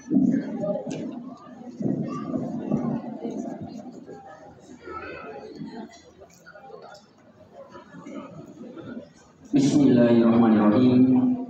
Bismillahirrahmanirrahim.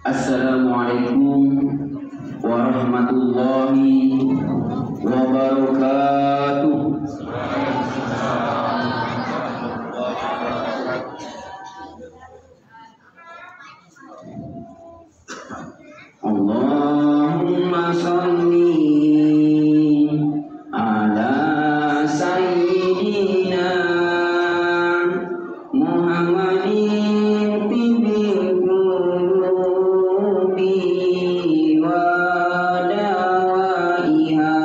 Assalamualaikum warahmatullahi wabarakatuh. Allahumma sholli ala sayyidina Muhammadin tibbil qulubi wa dawaiha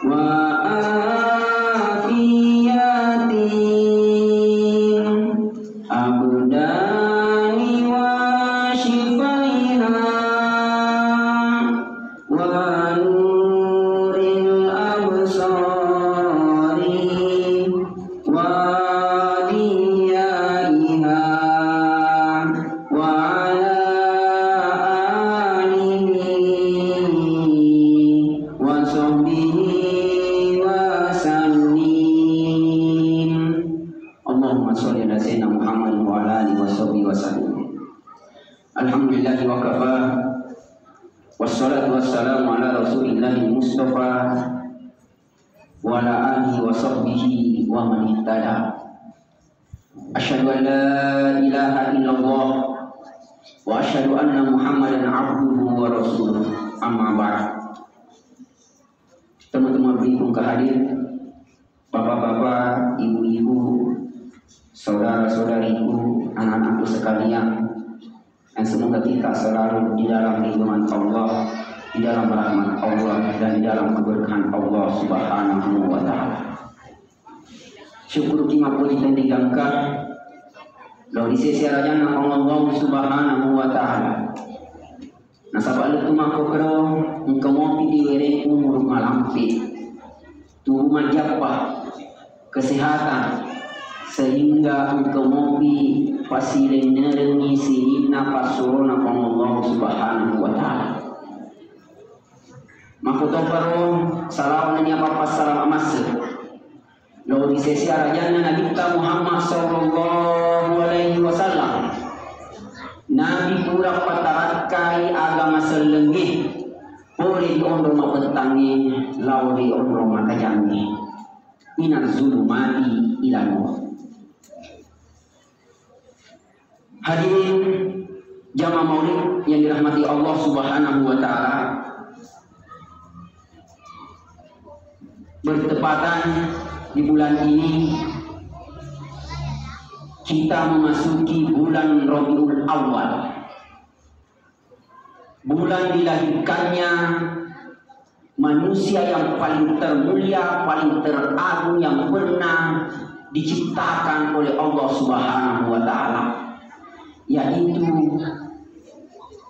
wa afiyati abdani wa shifaiha wa nuril absari wa Alhamdulillahi wa kafa wassalatu wassalamu ala rasulillahi mustafa wa ala alihi wa sahbihi wa man ihtada. Asyhadu an la ilaha illallah wa asyhadu anna Muhammadan abduhu wa rasuluh. Amma ba'd. Teman-teman berikum kehadir, bapak-bapak, ibu-ibu, saudara-saudariku, anak-anakku sekalian, yang semoga kita selalu di dalam lindungan Allah, di dalam rahmat Allah, dan di dalam keberkahan Allah Subhanahu wa ta'ala. Syukur kima puji dan digangkar dari sisi rajana Allah Subhanahu wa ta'ala. Nasabak letu mako kero engkau mopi diwere umur malampi turuman japah kesehatan sehingga engkau mopi pasilen nerengi sihina pasurona Allah Subhanahu wa ta'ala. Makutoparo salawan ni apa salam amas lo di sesi arajana Nabi Muhammad sallallahu alaihi wasallam. Nabi pura patarakai agama selengih boleh diondong mapetangi lauri ondong makajangi minar zulumati ila nur. Hadirin jamaah maulid yang dirahmati Allah Subhanahu wa ta'ala, bertepatan di bulan ini kita memasuki bulan Rabiul Awal, bulan dilahirkannya manusia yang paling termulia, paling teragung yang pernah diciptakan oleh Allah Subhanahu wa ta'ala, yaitu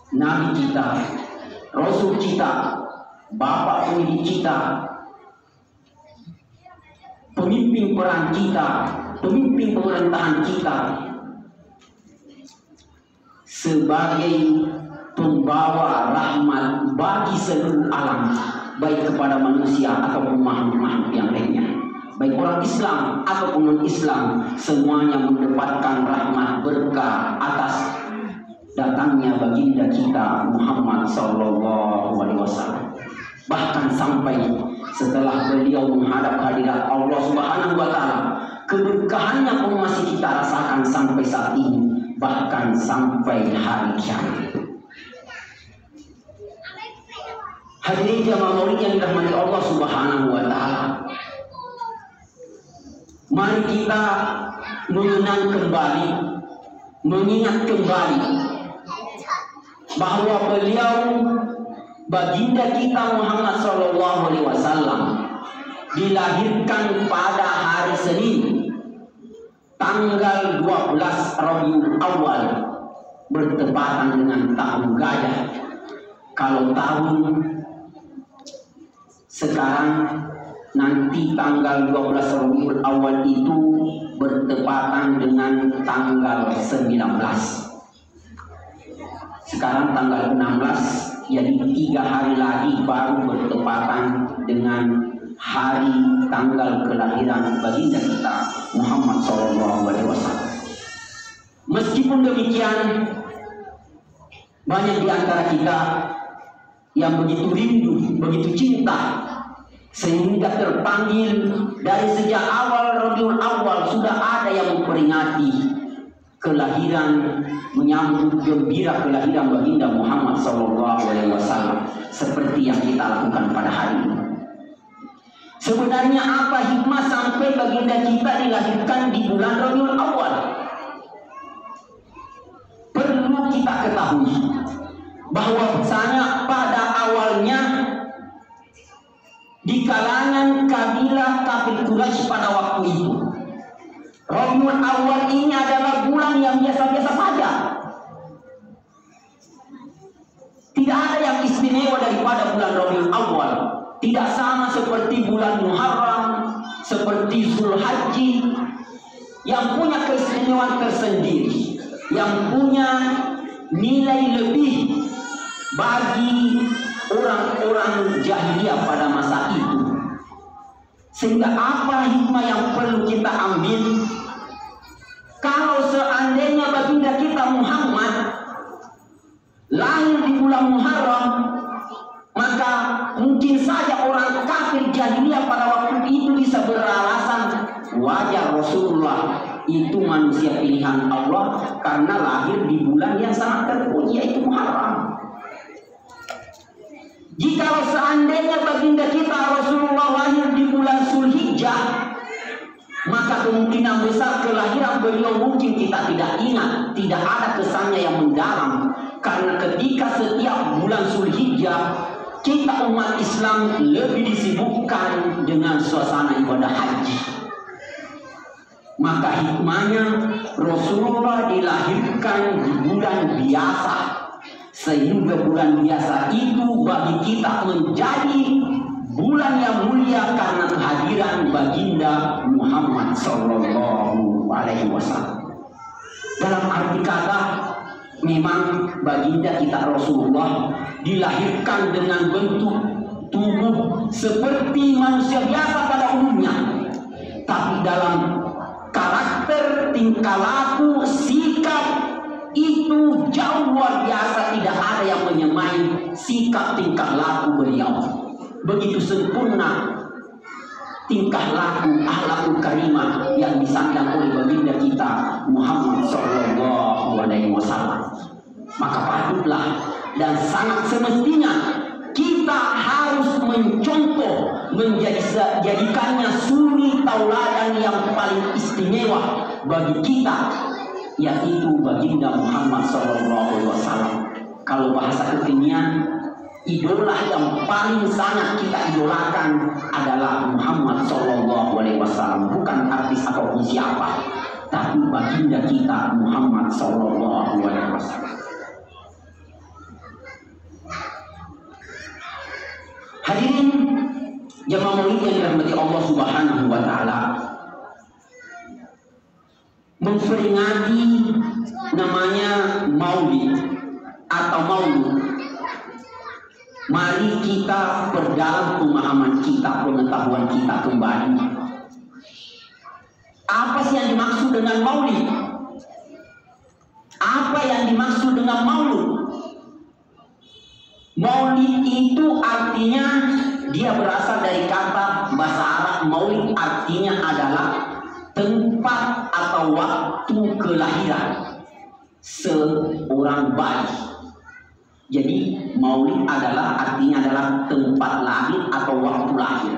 Nabi kita, Rasul kita, Bapak pendidik kita, pemimpin perang kita, pemimpin pemerintahan kita, sebagai pembawa rahmat bagi seluruh alam, baik kepada manusia ataupun makhluk-makhluk yang lainnya, baik orang Islam ataupun non-Islam, semuanya mendapatkan rahmat berkah atas datangnya baginda kita Muhammad sallallahu alaihi wasallam. Bahkan sampai setelah beliau menghadap hadirat Allah Subhanahu wa ta'ala, keberkahannya pun masih kita rasakan sampai saat ini, bahkan sampai hari kiamat. Hadirin jamaah maulid yang dirahmati Allah Subhanahu wa ta'ala, mari kita mengenang kembali, mengingat kembali bahwa beliau baginda kita Muhammad sallallahu alaihi wasallam dilahirkan pada hari Senin tanggal 12 Rabiul Awal, bertepatan dengan tahun gajah. Kalau tahun sekarang nanti tanggal 12 Rabiul Awal itu bertepatan dengan tanggal 19. Sekarang tanggal 16, jadi 3 hari lagi baru bertepatan dengan hari tanggal kelahiran baginda kita Muhammad SAW. Meskipun demikian, banyak di antara kita yang begitu rindu, begitu cinta, sehingga terpanggil dari sejak awal Rabiul Awal sudah ada yang memperingati kelahiran, menyambut gembira kelahiran baginda Muhammad SAW seperti yang kita lakukan pada hari ini. Sebenarnya apa hikmah sampai baginda kita dilahirkan di bulan Rabiul Awal? Perlu kita ketahui bahwa misalnya pada awalnya di kalangan kabilah kafir Quraisy pada waktu itu, Rabiul Awal ini adalah bulan yang biasa-biasa saja. Tidak ada yang istimewa daripada bulan Rabiul Awal. Tidak sama seperti bulan Muharram, seperti Zulhajji, yang punya keistimewaan tersendiri, yang punya nilai lebih bagi orang-orang jahiliyah pada masa itu. Sehingga apa hikmah yang perlu kita ambil? Kalau seandainya baginda kita Muhammad lahir di bulan Muharram, maka mungkin saja orang kafir jahiliyah pada waktu itu bisa beralasan wajar Rasulullah itu manusia pilihan Allah karena lahir di bulan yang sangat terpuji, yaitu Muharram. Jikalau seandainya baginda kita Rasulullah lahir di bulan Zulhijjah, maka kemungkinan besar kelahiran beliau mungkin kita tidak ingat, tidak ada kesannya yang mendalam. Karena ketika setiap bulan Zulhijjah kita umat Islam lebih disibukkan dengan suasana ibadah haji. Maka hikmahnya Rasulullah dilahirkan di bulan biasa, sehingga bulan biasa itu bagi kita menjadi bulan yang mulia karena kehadiran baginda Muhammad SAW. Dalam arti kata, memang baginda kita Rasulullah dilahirkan dengan bentuk tubuh seperti manusia biasa pada umumnya, tapi dalam karakter, tingkah laku, sikap itu jauh luar biasa. Tidak ada yang menyamai sikap tingkah laku beliau. Begitu sempurna tingkah laku, akhlakul karimah yang disandang oleh baginda kita Muhammad SAW. Maka patutlah dan sangat semestinya kita harus mencontoh, menjadikannya suri tauladan yang paling istimewa bagi kita, yaitu baginda Muhammad SAW. Kalau bahasa kekinian, idola yang paling sangat kita idolakan adalah Muhammad SAW, bukan artis ataupun siapa, tapi baginda kita Muhammad SAW. Hadirin jemaah maulid yang dirahmati Allah Subhanahu wa taala, memperingati namanya maulid atau maulud. Mari kita perdalam pemahaman kita, pengetahuan kita kembali. Apa sih yang dimaksud dengan maulid? Apa yang dimaksud dengan maulud? Maulid itu artinya, dia berasal dari kata bahasa Arab. Maulid artinya adalah tempat atau waktu kelahiran seorang bayi. Jadi maulid artinya adalah tempat lahir atau waktu lahir.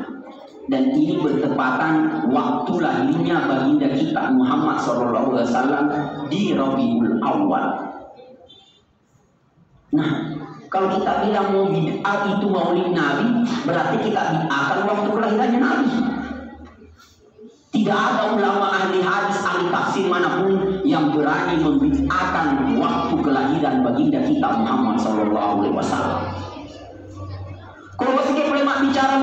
Dan ini bertepatan waktu lahirnya baginda kita Muhammad SAW di Rabiul Awal. Nah, kalau kita bilang mau bid'ah itu maulid Nabi, berarti kita bid'ahkan waktu kelahirannya Nabi. Tidak ada ulama ahli hadis, ahli tafsir manapun yang berani membid'ahkan waktu kelahiran baginda kita Muhammad SAW. Kalau sedikit ulama bicara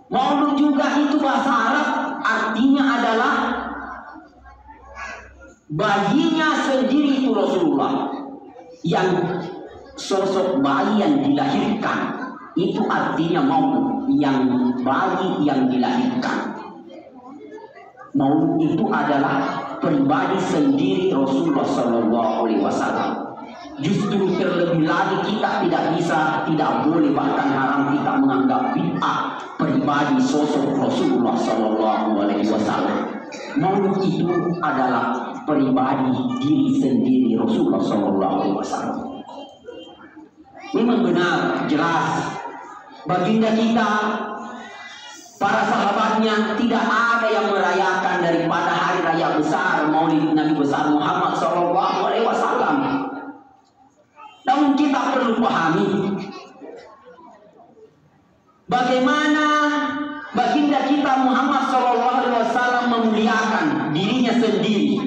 maulud juga itu bahasa Arab, artinya adalah bayinya sendiri itu Rasulullah. yang sosok bayi yang dilahirkan, itu artinya maulud, yang bayi yang dilahirkan. Maulud itu adalah pribadi sendiri Rasulullah SAW. Justru terlebih lagi kita tidak boleh, bahkan haram kita menganggap bid'ah pribadi sosok Rasulullah SAW. Maulud itu adalah pribadi diri sendiri Rasulullah SAW. Memang benar, jelas, baginda kita, para sahabatnya tidak ada yang merayakan daripada hari raya besar Maulid Nabi besar Muhammad SAW. Namun kita perlu pahami bagaimana baginda kita Muhammad SAW memuliakan dirinya sendiri.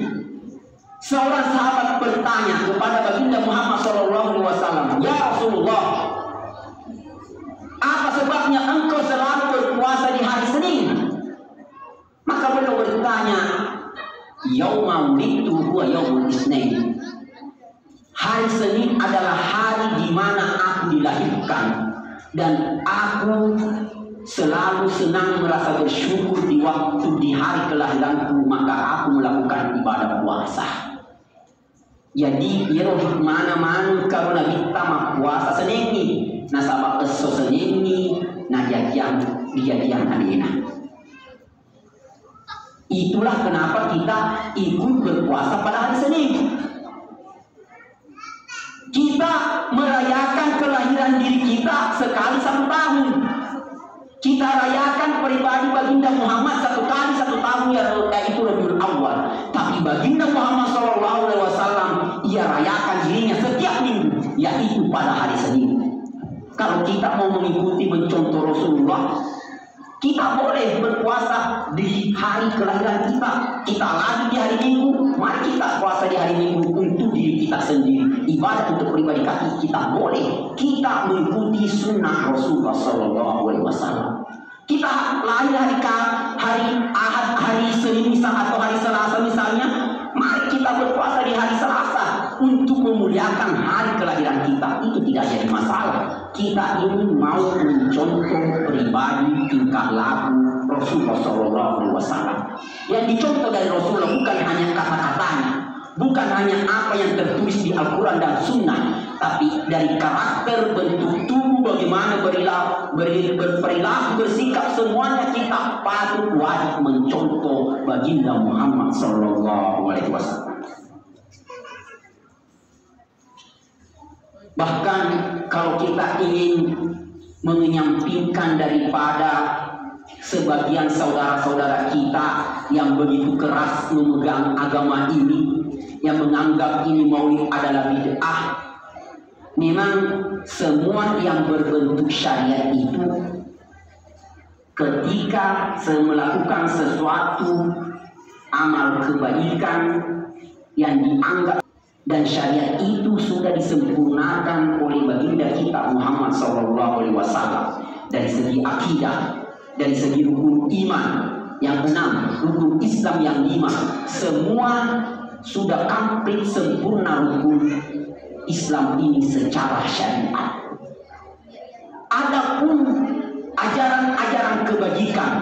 Seorang sahabat bertanya kepada baginda Muhammad SAW, "Ya Rasulullah, apa sebabnya engkau selalu berpuasa di hari Senin?" Maka beliau bertanya, "Yauma wulidtu huwa yaumul Itsnain." Hari Senin adalah hari di mana aku dilahirkan, dan aku selalu senang merasa bersyukur di hari kelahiranku, maka aku melakukan ibadah puasa. Jadi yero mana-mana karena kita mah puasa senengi, nasabak eso senengi, nah jadian hadina. Itulah kenapa kita ikut berpuasa pada hari Senin. Kita merayakan kelahiran diri kita sekali 1 tahun. Kita rayakan pribadi baginda Muhammad 1 kali 1 tahun, yaitu Rabiul Awal. Tapi baginda Muhammad SAW ia rayakan dirinya setiap minggu, yaitu pada hari Senin. Kalau kita mau mengikuti mencontoh Rasulullah, kita boleh berpuasa di hari kelahiran kita. Kita lagi di hari Minggu, mari kita puasa di hari Minggu untuk diri kita sendiri. Ibadah untuk pribadi kita boleh. Kita mengikuti sunnah Rasulullah SAW. Kita lahir hari Ahad, hari Senin atau hari Selasa misalnya, mari kita berpuasa di hari Selasa untuk memuliakan hari kelahiran kita. Itu tidak jadi masalah. Kita ini mau mencontoh pribadi tingkah laku Rasulullah SAW. Yang dicontoh dari Rasulullah bukan hanya kata-katanya, bukan hanya apa yang tertulis di Al-Quran dan Sunnah, tapi dari karakter, bentuk tubuh, bagaimana berperilaku, bersikap, semuanya kita patut wajib mencontoh baginda Muhammad SAW. Bahkan kalau kita ingin menyampingkan daripada sebagian saudara-saudara kita yang begitu keras memegang agama ini, yang menganggap ini maulid adalah bid'ah, memang semua yang berbentuk syariat itu ketika melakukan sesuatu amal kebaikan yang dianggap dan syariat itu sudah disempurnakan oleh baginda kita Muhammad SAW dari segi akidah, dari segi rukun iman yang 6, rukun Islam yang 5, semua sudah komplit sempurna rukun Islam ini secara syariat. Adapun ajaran-ajaran kebajikan,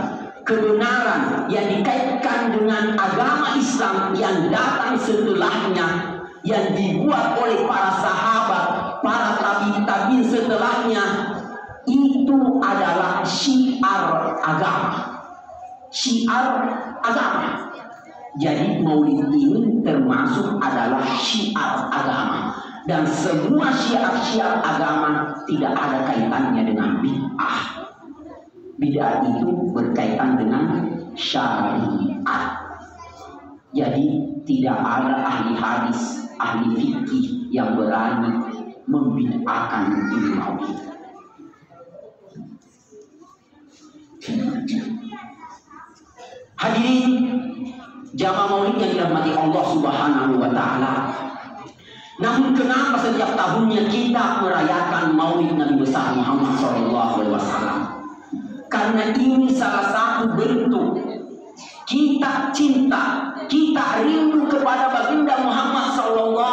kebenaran yang dikaitkan dengan agama Islam yang datang setelahnya, yang dibuat oleh para sahabat, para tabi'in setelahnya, itu adalah syiar agama. Syiar agama. Jadi maulid ini termasuk adalah syiar agama. Dan semua syiar-syiar agama tidak ada kaitannya dengan bid'ah. Bid'ah itu berkaitan dengan syariat. Jadi tidak ada ahli hadis, ahli fikih yang berani membid'ahkan ini maulid. Hadirin jamaah maulid yang dirahmati Allah Subhanahu wa taala. Namun kenapa setiap tahunnya kita merayakan maulid Nabi besar Muhammad SAW? Karena ini salah satu bentuk kita cinta, kita rindu kepada baginda Muhammad SAW.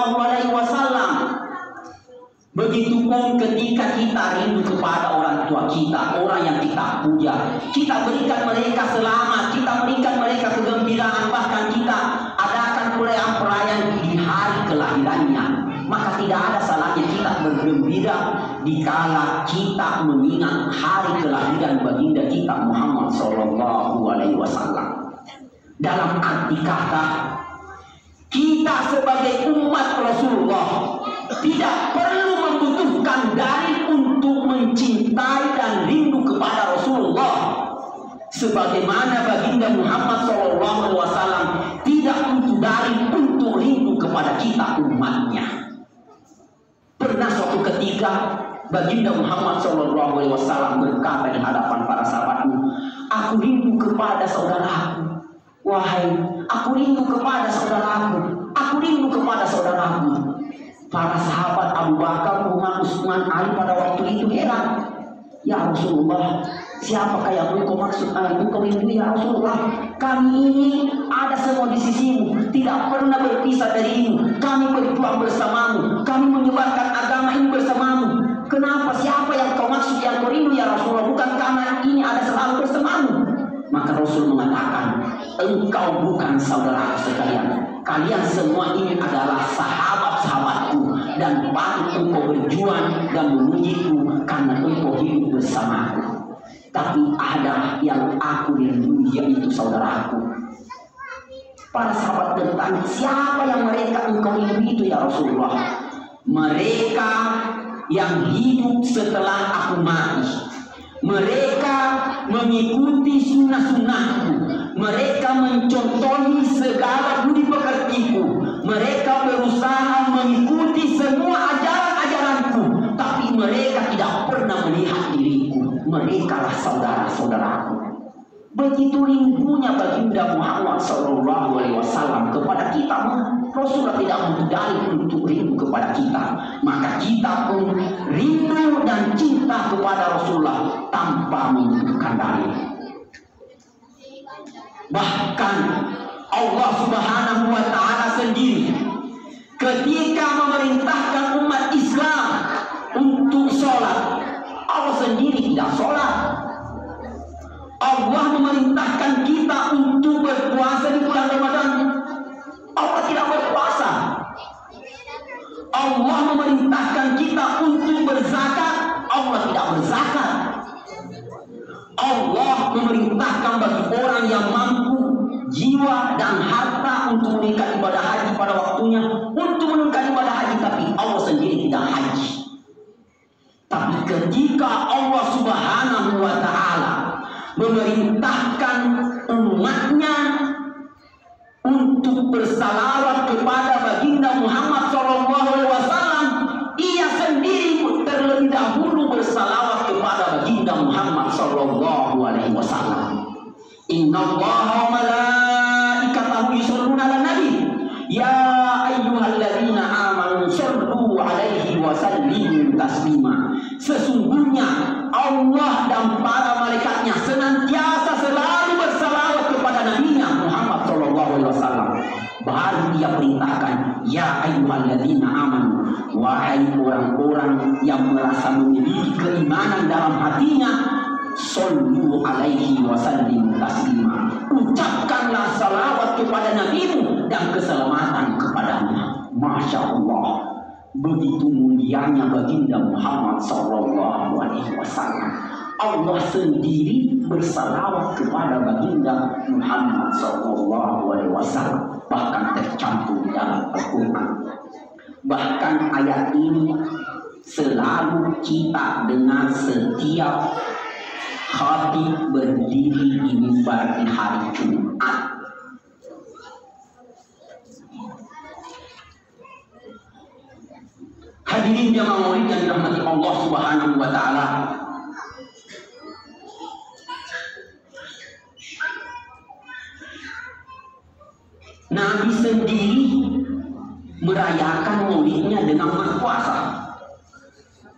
Begitupun ketika kita rindu kepada orang tua kita, orang yang kita puja, kita berikan mereka selamat, kita berikan mereka kegembiraan, bahkan kita adakan perayaan di hari kelahirannya. Maka tidak ada salahnya kita bergembira dikala kita mengingat hari kelahiran baginda kita Muhammad SAW. Dalam arti kata, kita sebagai umat Rasulullah tidak perlu membutuhkan dalil untuk mencintai dan rindu kepada Rasulullah, sebagaimana baginda Muhammad SAW tidak butuh dalil untuk rindu kepada kita umatnya. Pernah suatu ketika baginda Muhammad SAW berkata di hadapan para sahabatnya, "Aku rindu kepada saudaraku. Wahai, aku rindu kepada saudaraku. Aku rindu kepada saudaraku." Para sahabat Abu Bakar, Umar, Utsman, Ali pada waktu itu heran. "Ya Rasulullah, siapakah yang engkau maksud? Engkau rindu ya Rasulullah? Kami ini ada semua di sisimu, tidak pernah berpisah darimu. Kami berjuang bersamamu, kami menyebarkan agama ini bersamamu. Kenapa? Siapa yang kau maksud yang kau rindu ya Rasulullah? Bukan karena ini ada selalu bersamamu." Maka Rasul mengatakan, "Engkau bukan saudara sekalian. Kalian semua ini adalah sahabat-sahabatku, dan patut engkau berjuang dan memujiku karena engkau hidup bersamaku. Tapi ada yang aku rindu, yaitu saudaraku." Para sahabat bertanya, "Siapa yang mereka engkau rindu itu ya Rasulullah?" "Mereka yang hidup setelah aku mati. Mereka mengikuti sunnah-sunnahku. Mereka mencontohi segala budi pekertiku. Mereka berusaha mengikuti semua ajaran-ajaranku. Tapi mereka tidak pernah melihat diriku. Mereka lah saudara-saudaraku." Begitu rindunya baginda Muhammad SAW kepada kita. Rasulullah tidak butuh dalil untuk rindu kepada kita. Maka kita pun rindu dan cinta kepada Rasulullah tanpa membutuhkan dalil. Bahkan Allah Subhanahu wa Ta'ala sendiri ketika memerintahkan umat Islam untuk sholat, Allah sendiri tidak sholat. Allah memerintahkan kita untuk berpuasa di bulan Ramadan, Allah tidak berpuasa. Allah memerintahkan kita untuk berzakat, Allah tidak berzakat. Allah memerintahkan bagi orang yang mampu jiwa dan harta untuk menunaikan ibadah haji pada waktunya, untuk menunaikan ibadah haji, tapi Allah sendiri tidak haji. Tapi ketika Allah Subhanahu wa Ta'ala memerintahkan umatnya untuk bersalawat kepada baginda Muhammad SAW, ia sendiri terlebih dahulu bersalawat kepada baginda Muhammad SAW. Innallaha wa malaikatahu yusholluna 'alan nabi ya ayyuhalladzina amanu shollu 'alaihi wa sallimu taslima. Sesungguhnya Allah dan para malaikatnya senantiasa selalu bersalawat kepada nabinya Muhammad SAW. Baru dia perintahkan, ya ayyuhalladzina amanu, wahai orang-orang yang merasa memiliki keimanan dalam hatinya, shollu alaihi wa sallimu taslima. Ucapkanlah salawat kepada nabimu dan keselamatan kepadanya. Masya Allah, begitu mulianya baginda Muhammad SAW. Allah sendiri bersalawat kepada baginda Muhammad SAW. Bahkan tercantum dalam Al-Quran. Bahkan ayat ini selalu kita dengar setiap khatib berdiri di mimbar di hari Jumat. Hadirin jamaah maulid yang dirahmati Allah Subhanahu wa Ta'ala. Nabi sendiri merayakan maulidnya dengan berpuasa.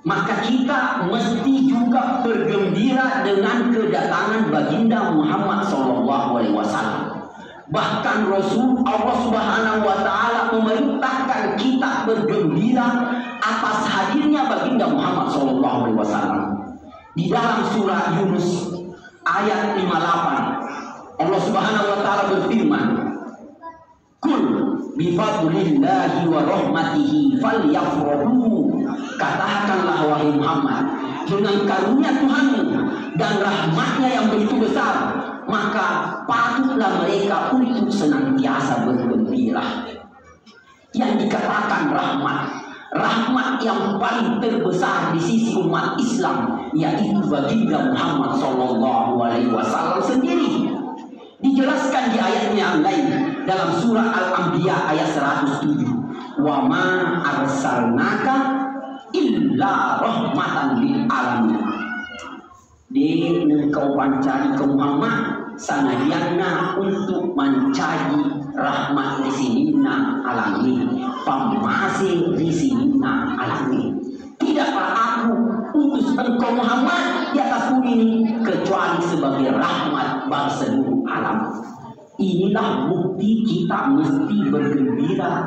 Maka kita mesti juga bergembira dengan kedatangan baginda Muhammad SAW. Bahkan Rasul Allah Subhanahu wa Ta'ala memerintahkan kita bergembira atas hadirnya baginda Muhammad SAW. Di dalam surah Yunus ayat 58, Allah Subhanahu wa taala berfirman, "Qul bi fadlillahi wa rahmatihi falyafrahu." Katakanlah wahai Muhammad, dengan karunia Tuhanmu dan rahmatnya yang begitu besar, maka patutlah mereka untuk senantiasa bergembira. Yang dikatakan rahmat yang paling terbesar di sisi umat Islam, yaitu baginda Muhammad SAW sendiri. Dijelaskan di ayatnya yang lain dalam surah Al-Anbiya ayat 107, "Wa ma arsalnaka illa rahmatan lil alamin." Di engkau pancari ke Muhammad sanadiana untuk mencari rahmat di sini alami, pamasi di sini alami. Tidaklah aku utus engkau Muhammad di atas bumi ini kecuali sebagai rahmat bagi seluruh alam. Inilah bukti kita mesti bergembira.